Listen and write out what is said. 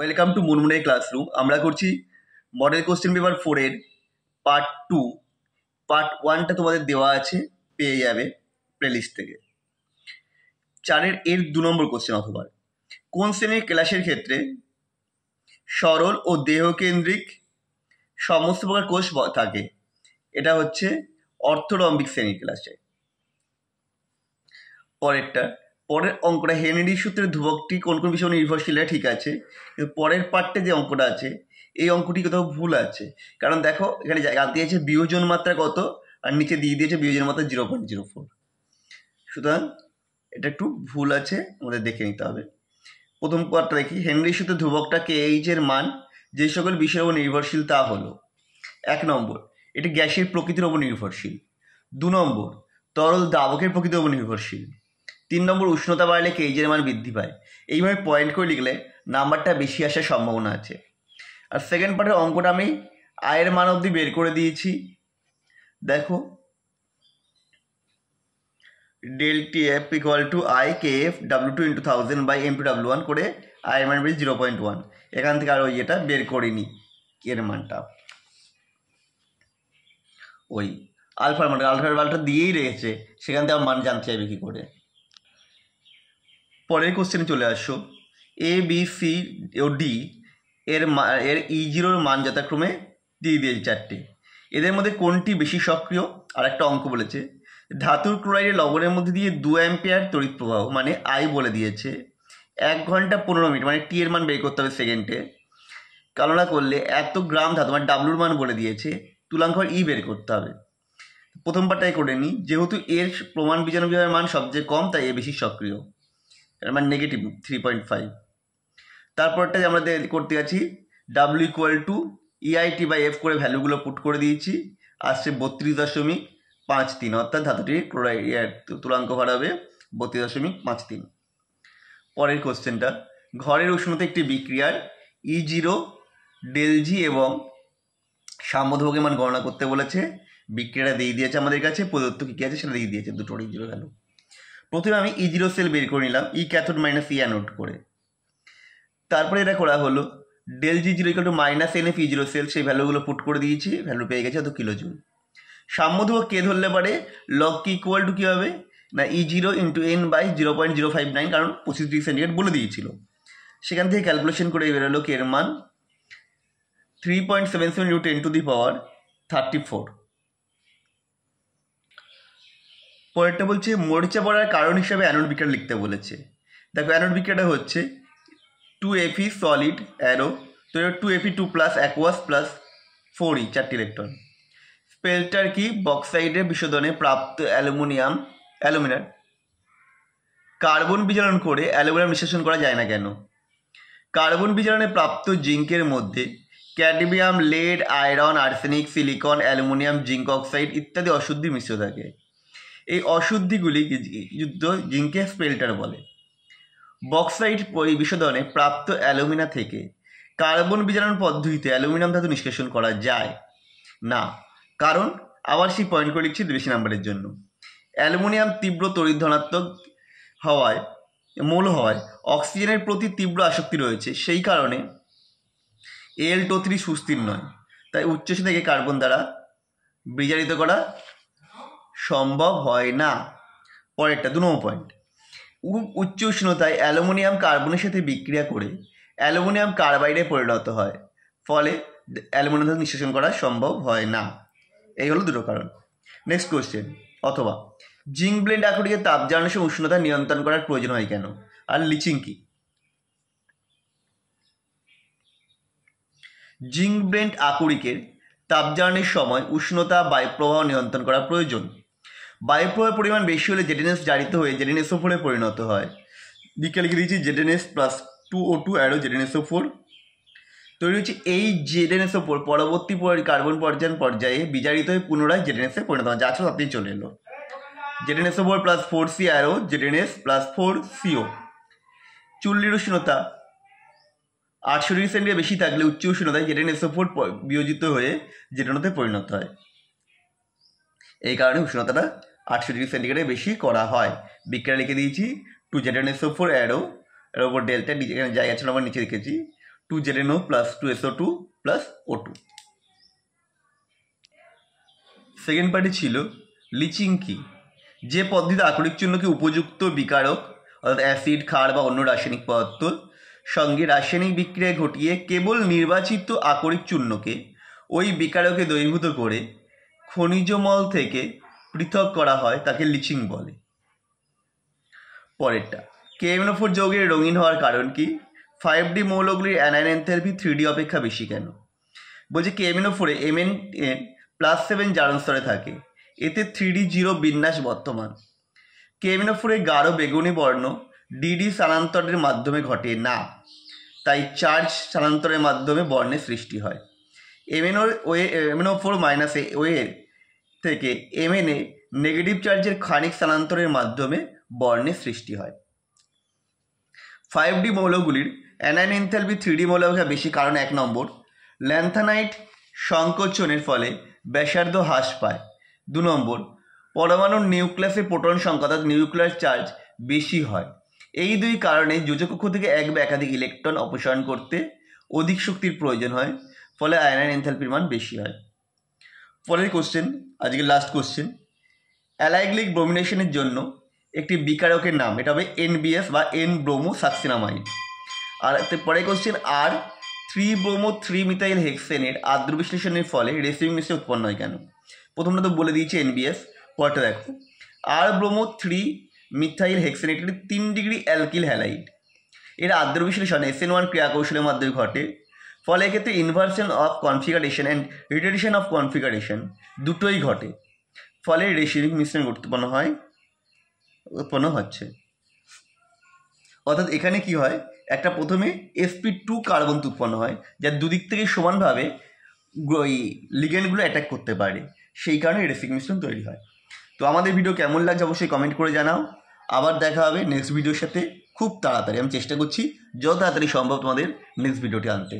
Welcome to মুনমুনে classroom. আমরা করছি model question paper 4 এর পার্ট 2। পার্ট 1টা তোমাদের দেওয়া আছে, পেয়ে যাবে প্লেলিস্ট থেকে। 4 এর 2 নম্বর কোশ্চেন অথবা কোন শ্রেণীর ক্লাসের ক্ষেত্রে সরল ও দেহকেন্দ্রিক সমস্ত প্রকার কোষ থাকে? এটা হচ্ছে অর্থোরম্বিক শ্রেণীর ক্লাসে। পরের অঙ্কটা হেনরি সূত্রের ধ্রুবকটি কোন কোন বিষয় নির্ভরশীল, ঠিক আছে, কিন্তু পরের পার্টে যে অঙ্কটা আছে এই অঙ্কটি কোথাও ভুল আছে। কারণ দেখো এখানে জানতে দিয়েছে বিয়োজন মাত্রা কত আর নিচে দিয়ে দিয়েছে বিয়োজন মাত্রা 0.04। সুতরাং এটা একটু ভুল আছে, আমাদের দেখে নিতে হবে। প্রথম পার্টটা দেখি, হেনরি সূত্রের ধ্রুবকটা KH এর মান যে সকল বিষয়ের উপর নির্ভরশীল তা হলো: 1 নম্বর, এটি গ্যাসের প্রকৃতির উপর নির্ভরশীল। 2 নম্বর, তরল দ্রাবকের প্রকৃতির উপর নির্ভরশীল। 3 নম্বর, উষ্ণতা বাড়লে KH এর মান বৃদ্ধি পায়। এইভাবে পয়েন্ট করে লিখলে নাম্বারটা বেশি আসার সম্ভাবনা আছে। আর সেকেন্ড পার্টের অঙ্কটা আমি আয়ের মান অবধি বের করে দিয়েছি। দেখো, ∆TF = I KF W2 × 1000 / M2 W1 করে আয়ের মান বের 0.1। এখান থেকে আর ওই এটা বের করিনি এর মানটা, ওই আলফার মানটা দিয়েই রয়েছে, সেখান থেকে মান জানতে চাইবে কী করে। পরের কোশ্চেনে চলে আসো, ABC ও D এর E0 মান যথাক্রমে দিয়ে দিয়েছে 4টে। এদের মধ্যে কোনটি বেশি সক্রিয়? আর একটা অঙ্ক বলেছে ধাতুর ক্লোরাইডের লবণের মধ্যে দিয়ে 2 অ্যাম্পিয়ার তড়িৎ প্রবাহ, মানে I বলে দিয়েছে। 1 ঘন্টা 15 মিনিট, মানে T এর মান বের করতে হবে সেকেন্ডে। কালনা করলে এত গ্রাম ধাতু, মানে Wর মান বলে দিয়েছে, তুলাঙ্ক E বের করতে হবে। প্রথম পার্টটাই করে নিই, যেহেতু এর প্রমাণ বীজাণু বিভাগের মান সবচেয়ে কম তাই এ বেশি সক্রিয়, এর মান -3.5। তারপরটা আমরা করতে যাচ্ছি W = EIT/F করে ভ্যালুগুলো পুট করে দিয়েছি, আসছে 32.53, অর্থাৎ ধাতুটির ক্লোরাইড তুলাঙ্ক ভার হবে 32.53। পরের কোশ্চেনটা, ঘরের উষ্ণতা একটি বিক্রিয়ার E0, ΔG এবং সাম্যধ্রুবকের মান গণনা করতে বলেছে। বিক্রিয়াটা দিয়ে দিয়েছে আমাদের কাছে, প্রদত্ত কী আছে সেটা দিয়ে দিয়েছে, দুটোর E0 ভ্যালু। প্রথমে আমি E0 সেল বের করে নিলাম, E ক্যাথোড - E অ্যানোড করে। তারপরে এটা করা হলো ∆G0 = -NF E0 সেল, সেই ভ্যালুগুলো পুট করে দিয়েছি, ভ্যালু পেয়ে গেছে 1 কিলোজুল। সাম্যধ্রুবক কে ধরলে পারে লগ কি ইকুয়াল টু কী হবে না E0 × N/0.059, কারণ 25 ডিগ্রি সেন্টিগ্রেড বলে দিয়েছিল। সেখান থেকে ক্যালকুলেশন করে বেরোলো কে এর মান 3.77 × 10⁻34। পরেরটা বলছে মরিচা পড়ার কারণ হিসাবে অ্যানোড বিক্রিয়া লিখতে বলেছে। দেখো অ্যানোড বিক্রিয়াটা হচ্ছে 2Fe সলিড অ্যারো, তো 2Fe2+ অ্যাকোয়াস প্লাস 4E 4টি ইলেকট্রন। স্পেলটার কি? বক্সাইডের বিশোধনে প্রাপ্ত অ্যালুমিনার কার্বন বিজারণ করে অ্যালুমিনিয়াম নিষ্কাশন করা যায় না কেন? কার্বন বিজারণে প্রাপ্ত জিঙ্কের মধ্যে cadmium, lead, iron, arsenic, silicon, aluminium, zinc oxide ইত্যাদি অশুদ্ধি মিশ্র থাকে। এই অশুদ্ধিগুলি জিঙ্কের স্পেলটার বলে। বক্সাইড বিশোধনে প্রাপ্ত অ্যালুমিনা থেকে কার্বন বিজারণ পদ্ধতিতে অ্যালুমিনিয়াম ধাতু নিষ্কাশন করা যায় না, কারণ আবার সেই পয়েন্ট করে লিখছি বেশি নাম্বারের জন্য। অ্যালুমিনিয়াম তীব্র তড়িৎ ধনাত্মক মৌল হওয়ায় অক্সিজেনের প্রতি তীব্র আসক্তি রয়েছে, সেই কারণে Al2O3 সুস্থির নয়, তাই উচ্চ উষ্ণতা থেকে কার্বন দ্বারা বিজারিত করা সম্ভব হয় না। পরেরটা 2 নম্বর পয়েন্ট, উচ্চ উষ্ণতায় অ্যালুমিনিয়াম কার্বনের সাথে বিক্রিয়া করে অ্যালুমিনিয়াম কার্বাইডে পরিণত হয়, ফলে অ্যালুমিনিয়াম ধাতু নিষ্কাশন করা সম্ভব হয় না। এই হলো দুটো কারণ। নেক্সট কোশ্চেন, অথবা জিঙ্ক ব্লেন্ড আকরিকের তাপ জ্বালানোর সময় উষ্ণতা নিয়ন্ত্রণ করার প্রয়োজন হয় কেন? আর লিচিং কি? জিঙ্ক ব্লেন্ড আকরিকের তাপ জ্বালানোর সময় উষ্ণতা বায়ুপ্রবাহ নিয়ন্ত্রণ করা প্রয়োজন। বায়ুপ্রবাহের পরিমাণ বেশি হলে ZnS জারিত হয়ে ZnSO4 পরিণত হয়। দিকে লিখে দিয়েছি ZnS+2O2 অ্যারো ZnSO4 তৈরি হচ্ছে। এই ZnSO4 পরবর্তী কার্বন পর্যায়ে বিজারিত হয়ে পুনরায় ZnS পরিণত হয়, যা ছিল আপনি চলে এলো ZnSO4 + 4C arrow ZnS + 4CO। চুল্লির উষ্ণতা 800 ডিগ্রি সেন্টিগ্রেড বেশি থাকলে উচ্চ উষ্ণতায় ZnSO4 বিয়োজিত হয়ে জেটনতে পরিণত হয়। এই কারণে উষ্ণতাটা 800 ডিগ্রি সেন্টিগ্রেডে বেশি করা হয়। বিক্রিয়া লিখে দিয়েছি 2 ZnSO4 অ্যারো, এর ওপর ডেল্টা, এখানে জায়গা ছিল আমার নিচে লিখেছি 2ZNO plus 2SO2 plus O2। Second পার্টে ছিল লিচিং কি, যে পদ্ধতিতে আকরিক চূর্ণকে উপযুক্ত বিকারক অর্থাৎ অ্যাসিড, ক্ষার বা অন্য রাসায়নিক পদার্থ সঙ্গে রাসায়নিক বিক্রিয়া ঘটিয়ে কেবল নির্বাচিত আকরিক চূর্ণকে ওই বিকারকে দ্রবীভূত করে খনিজমল থেকে পৃথক করা হয় তাকে লিচিং বলে। পরেরটা, KMnO4 যৌগের রঙিন হওয়ার কারণ কি? 5D মৌলগুলির অ্যানায়ন এনথালপি 3D অপেক্ষা বেশি কেন? বলছে KMnO4-এ Mn+7 জারণ স্তরে থাকে, এতে 3D0 বিন্যাস বর্তমান। KMnO4-এর গাঢ় বেগুনি বর্ণ DD স্থানান্তরের মাধ্যমে ঘটে না, তাই চার্জ স্থানান্তরের মাধ্যমে বর্ণের সৃষ্টি হয়। MnO4- থেকে Mn-এ নেগেটিভ চার্জের ক্ষারিক স্থানান্তরের মাধ্যমে বর্ণের সৃষ্টি হয়। 5D মৌলগুলির অ্যানায়ন এনথালপি 3D মৌল অপেক্ষা বেশি কারণ 1 নম্বর, ল্যান্থানাইট সংকোচনের ফলে ব্যাসার্ধ হ্রাস পায়। 2 নম্বর, পরমাণুর নিউক্লিয়াসে প্রোটন সংখ্যা অর্থাৎ নিউক্লিয়ার চার্জ বেশি হয়। এই দুই কারণে যোজক কক্ষ থেকে এক বা একাধিক ইলেকট্রন অপসারণ করতে অধিক শক্তির প্রয়োজন হয়, ফলে আয়নায়ন এনথালপির মান বেশি হয়। পরের কোশ্চেন, আজকে লাস্ট কোশ্চেন, অ্যালাইগ্লিক ব্রোমিনেশনের জন্য একটি বিকারকের নাম, এটা হবে NBS বা N-ব্রোমোসাক্সিনামাইড। আর পরের কোশ্চেন, আর 3-ব্রোমো-3-মিথাইল হেক্সেনের আদ্র বিশ্লেষণের ফলে রেসিডিউ মিশ্রণ উৎপন্ন হয় কেন? প্রথমটা তো বলে দিয়েছি NBS, পরটা দেখো, আর ব্রোমো-3-মিথাইল হেক্সেন একটি 3 ডিগ্রি অ্যালকিল হ্যালাইড, এর আদ্র বিশ্লেষণ SN1 ক্রিয়া কৌশলের মাধ্যমে ঘটে, ফলে এক্ষেত্রে inversion of configuration and retardation of configuration দুটোই ঘটে, ফলে রেসিডিউ মিশ্রণ উৎপন্ন হচ্ছে। অর্থাৎ এখানে কি হয়, একটা প্রথমে sp2 কার্বন উৎপন্ন হয়, যা দুদিক থেকে সমানভাবে ওই লিগেন্ডগুলো অ্যাটাক করতে পারে, সেই কারণে রেসিডিউ মিশ্রণ তৈরি হয়। তো আমাদের ভিডিও কেমন লাগছে অবশ্যই কমেন্ট করে জানাও। আবার দেখা হবে নেক্সট ভিডিওর সাথে খুব তাড়াতাড়ি। আমি চেষ্টা করছি যত তাড়াতাড়ি সম্ভব তোমাদের নেক্সট ভিডিওটি আনতে।